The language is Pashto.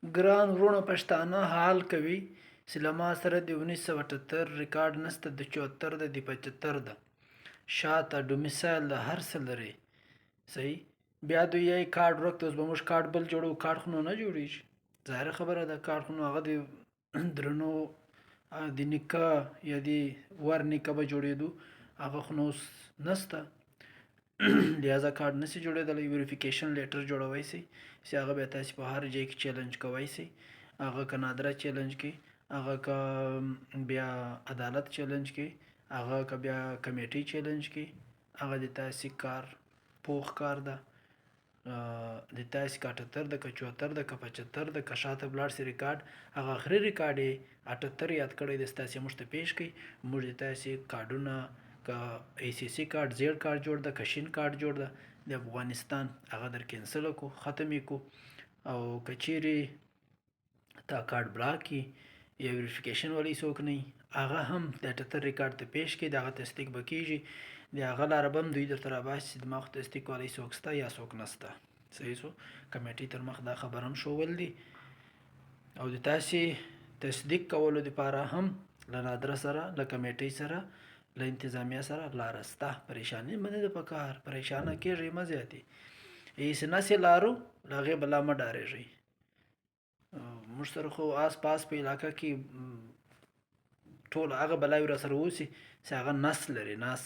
ګران وروڼه پښتانه حال کوي چې له ما سره د 1978 ریکارډ نسته، د 74 ده، د 75 ده، شاته ډومیسایل د هر څه لري. صحیح. بیا دوی یې کارډ ورک ته اوس به موږ کارډ بل جوړو، کارډ خو نو نه جوړېږي، ظاهره خبره ده. کارډ خو نو هغه د درنو د نیکه یا د ور نیکه به جوړېدو، هغه خو نو اوس نسته. لہذا کارډ نشي جوړېدلی. ویریفیکیشن لیټر جوړوی سي چې هغه بیا تاسې په هر ځای کې چیلنج کوی سي. هغه که نادره چیلنج کوي، هغه که بیا عدالت چیلنج کوي، هغه که بیا کمیټۍ چیلنج کوي، هغه د تاسې کار پوخ کار ده. د تاسې که 78 ده، که 74 ده، که 75 ده، که شاته ولاړ سي ریکارډ، هغه آخري ریکارډ یې 78 یاد کړی دی، ستاسې موږ ته پیش کړي. موږ د تاسې کارډونه که ای سی سی کارډ، زیډ کارډ جوړ ده، که شین کارډ جوړ ده د افغانستان، هغه در کینسل کو، ختم یې کو. او که چیرې تا کارډ بلاک کړي یا ویریفیکیشن والی څوک نه وي، هغه هم د 78 ریکارډ ته پیش کړي، د هغه تصدیق به کېږي. د هغه لاره به هم دوی درته راباسي چې دما خو تصدیق والی څوک شته یا څوک نشته. صحیح شو. کمیټې تر مخ دا خبر هم ښوول دي. او د تاسې تصدیق کولو دپاره هم له نادره سره، له کمیټۍ سره، له انتظامیه سره لاره شته. پریشاني مه ده پکار، پریشانه کېږئ مه زیاتې. هېڅ نسې لارو له هغې به لا مه ډارېږئ. موږ سره خو آس پاس په علاقه کې ټول هغه بلاوې را سره اوسي چې هغه نس لري، نس